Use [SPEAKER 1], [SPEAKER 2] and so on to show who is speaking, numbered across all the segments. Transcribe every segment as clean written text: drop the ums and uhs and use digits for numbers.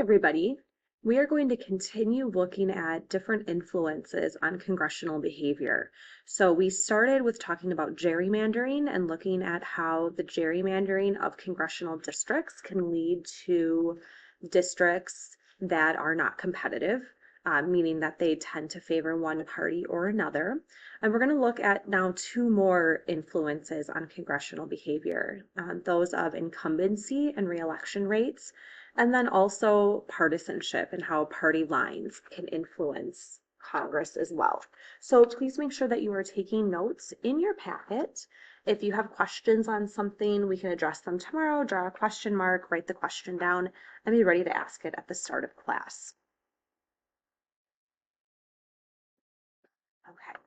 [SPEAKER 1] everybody. We are going to continue looking at different influences on congressional behavior. So we started with talking about gerrymandering and looking at how the gerrymandering of congressional districts can lead to districts that are not competitive, meaning that they tend to favor one party or another. And we're going to look at now two more influences on congressional behavior, those of incumbency and reelection rates, and then also partisanship and how party lines can influence Congress as well. So please make sure that you are taking notes in your packet. If you have questions on something, we can address them tomorrow. Draw a question mark, write the question down, and be ready to ask it at the start of class. Okay.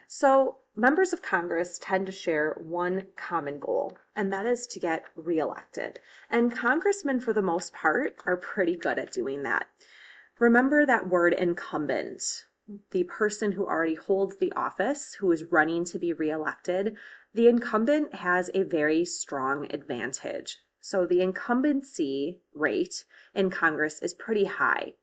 [SPEAKER 1] So members of Congress tend to share one common goal, and that is to get reelected. And congressmen, for the most part, are pretty good at doing that. Remember that word incumbent, the person who already holds the office, who is running to be reelected. The incumbent has a very strong advantage. So the incumbency rate in Congress is pretty high.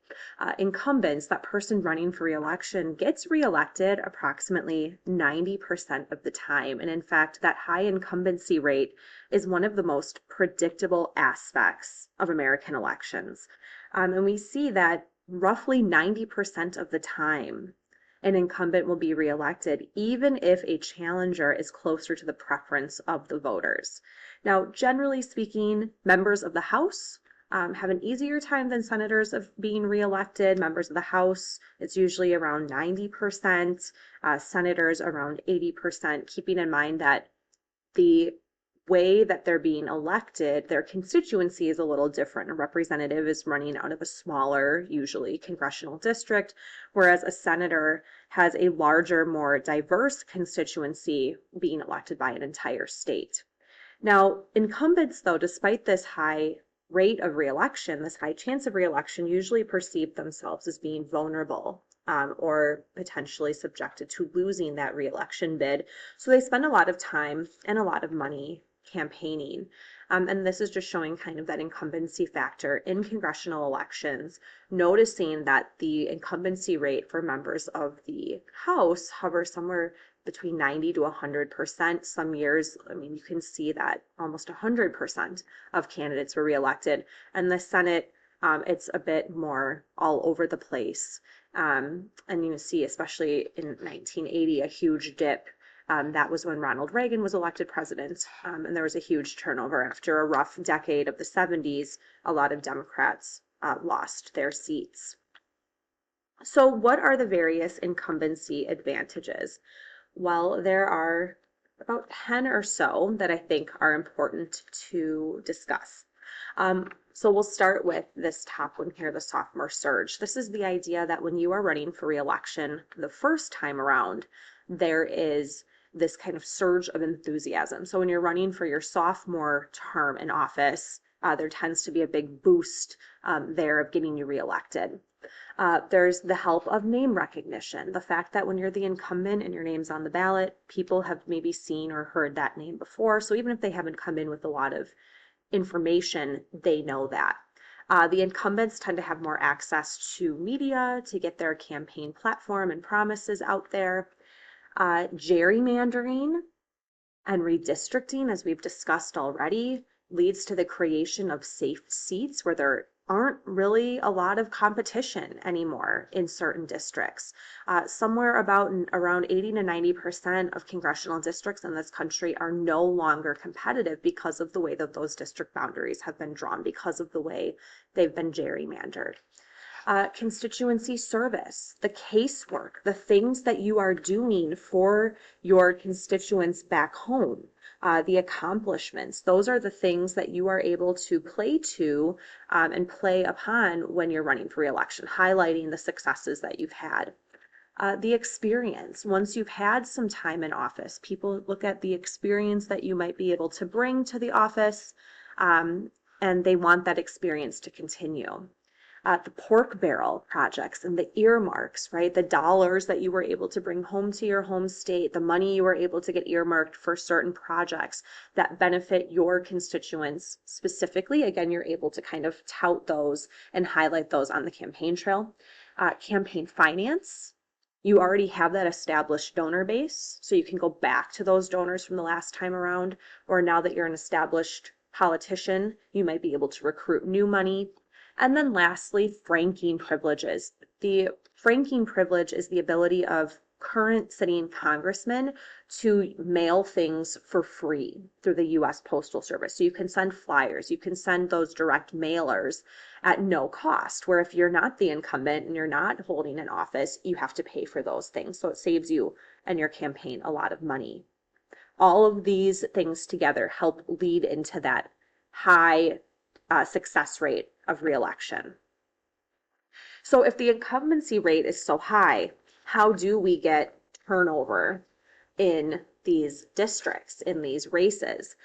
[SPEAKER 1] Incumbents, that person running for reelection, gets reelected approximately 90% of the time. And in fact, that high incumbency rate is one of the most predictable aspects of American elections. And we see that roughly 90% of the time, an incumbent will be reelected, even if a challenger is closer to the preference of the voters. Now, generally speaking, members of the House have an easier time than senators of being reelected. Members of the House, it's usually around 90%, senators around 80%, keeping in mind that the way that they're being elected, their constituency is a little different. A representative is running out of a smaller, usually congressional district, whereas a senator has a larger, more diverse constituency being elected by an entire state. Now, incumbents, though, despite this high rate of reelection, this high chance of reelection, usually perceive themselves as being vulnerable or potentially subjected to losing that reelection bid. So they spend a lot of time and a lot of money campaigning. And this is just showing kind of that incumbency factor in congressional elections, noticing that the incumbency rate for members of the House hovers somewhere between 90 to 100%. Some years, I mean, you can see that almost 100% of candidates were reelected. And the Senate, it's a bit more all over the place. And you see, especially in 1980, a huge dip. That was when Ronald Reagan was elected president, and there was a huge turnover. After a rough decade of the 70s, a lot of Democrats lost their seats. So what are the various incumbency advantages? Well, there are about 10 or so that I think are important to discuss. So we'll start with this top one here, the sophomore surge. This is the idea that when you are running for re-election the first time around, there is this kind of surge of enthusiasm. So when you're running for your sophomore term in office, there tends to be a big boost there of getting you reelected. There's the help of name recognition. The fact that when you're the incumbent and your name's on the ballot, people have maybe seen or heard that name before. So even if they haven't come in with a lot of information, they know that. The incumbents tend to have more access to media to get their campaign platform and promises out there. Gerrymandering and redistricting, as we've discussed already, leads to the creation of safe seats where there aren't really a lot of competition anymore in certain districts. Somewhere around 80 to 90% of congressional districts in this country are no longer competitive because of the way that those district boundaries have been drawn, because of the way they've been gerrymandered. Constituency service, the casework, the things that you are doing for your constituents back home, the accomplishments, those are the things that you are able to play to and play upon when you're running for re-election, highlighting the successes that you've had. The experience, once you've had some time in office, people look at the experience that you might be able to bring to the office, and they want that experience to continue. The pork barrel projects and the earmarks, right? The dollars that you were able to bring home to your home state, the money you were able to get earmarked for certain projects that benefit your constituents specifically. Again, you're able to kind of tout those and highlight those on the campaign trail. Campaign finance. You already have that established donor base, so you can go back to those donors from the last time around, or now that you're an established politician, you might be able to recruit new money. And then lastly, franking privileges. The franking privilege is the ability of current sitting congressmen to mail things for free through the U.S. Postal Service. So you can send flyers, you can send those direct mailers at no cost, where if you're not the incumbent and you're not holding an office, you have to pay for those things. So it saves you and your campaign a lot of money. All of these things together help lead into that high success rate of reelection. So if the incumbency rate is so high, how do we get turnover in these districts, in these races?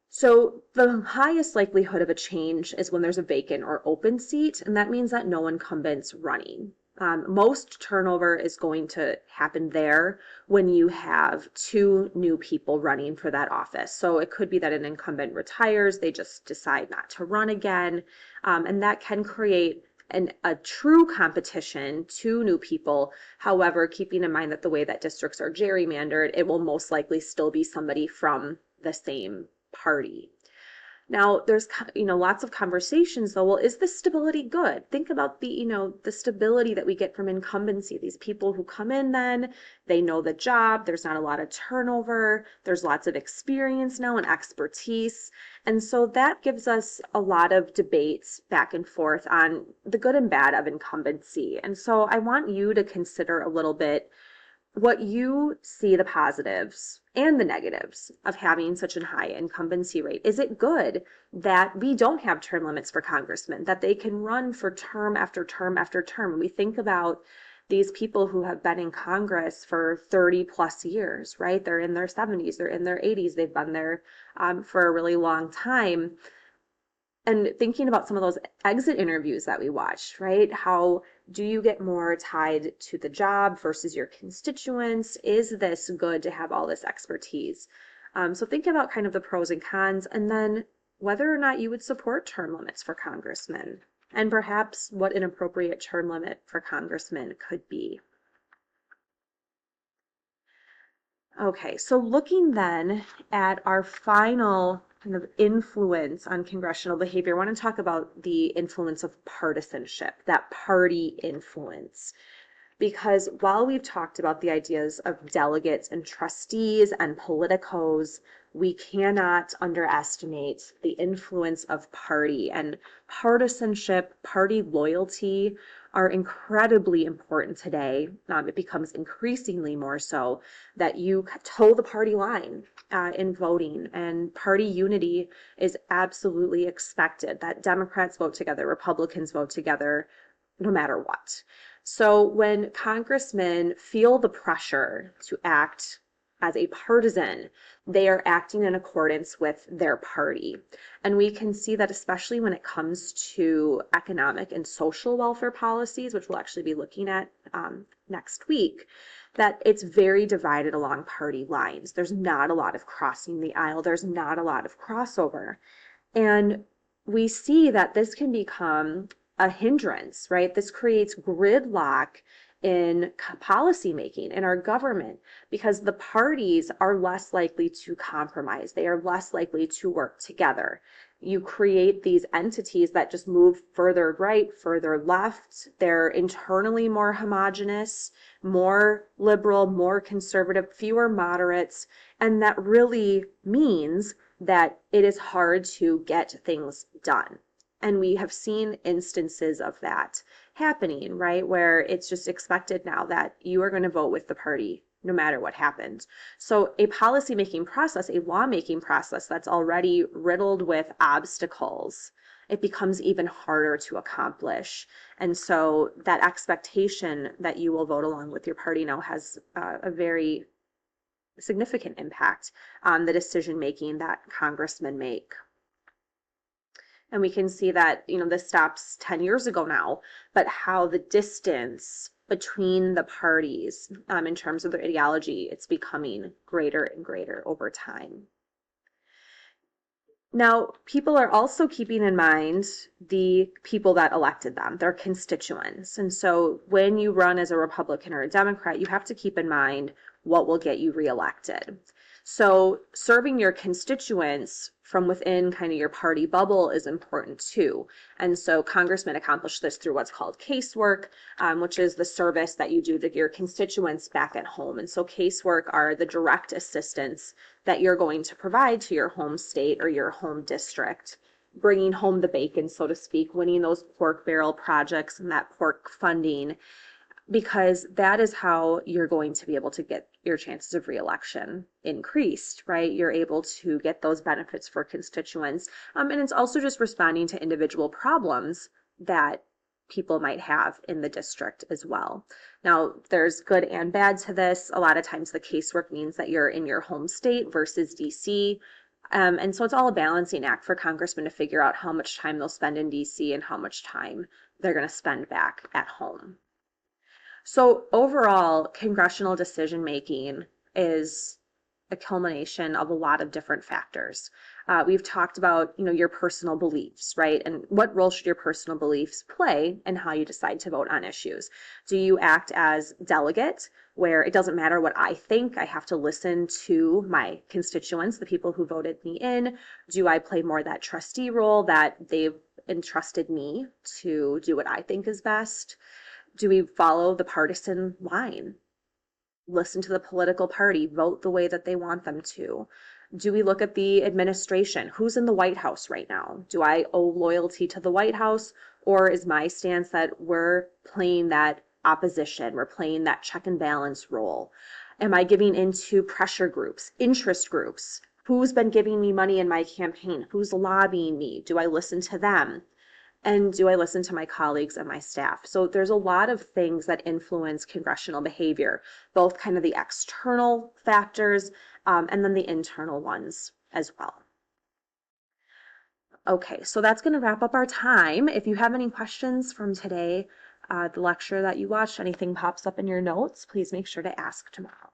[SPEAKER 1] So the highest likelihood of a change is when there's a vacant or open seat, and that means that no incumbent's running. Most turnover is going to happen there when you have two new people running for that office. So it could be that an incumbent retires, they just decide not to run again, and that can create a true competition, two new people. However, keeping in mind that the way that districts are gerrymandered, it will most likely still be somebody from the same party. Now, there's, lots of conversations though. Well, is this stability good? Think about the stability that we get from incumbency. These people who come in then, they know the job, there's not a lot of turnover, there's lots of experience now and expertise. And so that gives us a lot of debates back and forth on the good and bad of incumbency. And so I want you to consider a little bit what you see the positives and the negatives of having such a high incumbency rate. Is it good that we don't have term limits for congressmen, that they can run for term after term after term? We think about these people who have been in Congress for 30 plus years, right? They're in their 70s, they're in their 80s, they've been there for a really long time. And thinking about some of those exit interviews that we watched, right? How do you get more tied to the job versus your constituents? Is this good to have all this expertise? So think about kind of the pros and cons, and then whether or not you would support term limits for congressmen, and perhaps what an appropriate term limit for congressmen could be. Okay, so looking then at our final kind of influence on congressional behavior, I want to talk about the influence of partisanship, that party influence. Because while we've talked about the ideas of delegates and trustees and politicos, we cannot underestimate the influence of party, and partisanship, party loyalty are incredibly important today. It becomes increasingly more so that you toe the party line in voting, and party unity is absolutely expected, that Democrats vote together, Republicans vote together, no matter what. So when congressmen feel the pressure to act as a partisan, they are acting in accordance with their party. And we can see that especially when it comes to economic and social welfare policies, which we'll actually be looking at next week, that it's very divided along party lines. There's not a lot of crossing the aisle. There's not a lot of crossover. And we see that this can become a hindrance, right? This creates gridlock in policymaking in our government because the parties are less likely to compromise. They are less likely to work together. You create these entities that just move further right, further left. They're internally more homogenous, more liberal, more conservative, fewer moderates. And that really means that it is hard to get things done. And we have seen instances of that happening, right? Where it's just expected now that you are going to vote with the party no matter what happens. So a policymaking process, a lawmaking process that's already riddled with obstacles, it becomes even harder to accomplish. And so that expectation that you will vote along with your party now has a very significant impact on the decision making that congressmen make. And we can see that, this stops 10 years ago now, but how the distance between the parties in terms of their ideology, it's becoming greater and greater over time. Now, people are also keeping in mind the people that elected them, their constituents. And so when you run as a Republican or a Democrat, you have to keep in mind what will get you reelected. So serving your constituents from within kind of your party bubble is important too. And so congressmen accomplish this through what's called casework, which is the service that you do to your constituents back at home. And so casework are the direct assistance that you're going to provide to your home state or your home district, bringing home the bacon, so to speak, winning those pork barrel projects and that pork funding, because that is how you're going to be able to get your chances of reelection increased, right? You're able to get those benefits for constituents. And it's also just responding to individual problems that people might have in the district as well. Now, there's good and bad to this. A lot of times the casework means that you're in your home state versus DC. And so it's all a balancing act for congressmen to figure out how much time they'll spend in DC and how much time they're going to spend back at home. So overall, congressional decision making is a culmination of a lot of different factors. We've talked about, your personal beliefs, right? And what role should your personal beliefs play in how you decide to vote on issues? Do you act as delegate, where it doesn't matter what I think, I have to listen to my constituents, the people who voted me in? Do I play more that trustee role that they've entrusted me to do what I think is best? Do we follow the partisan line? Listen to the political party, vote the way that they want them to? Do we look at the administration? Who's in the White House right now? Do I owe loyalty to the White House, or is my stance that we're playing that opposition, we're playing that check and balance role? Am I giving into pressure groups, interest groups? Who's been giving me money in my campaign? Who's lobbying me? Do I listen to them? And do I listen to my colleagues and my staff? So there's a lot of things that influence congressional behavior, both kind of the external factors and then the internal ones as well. Okay, so that's going to wrap up our time. If you have any questions from today, the lecture that you watched, anything pops up in your notes, please make sure to ask tomorrow.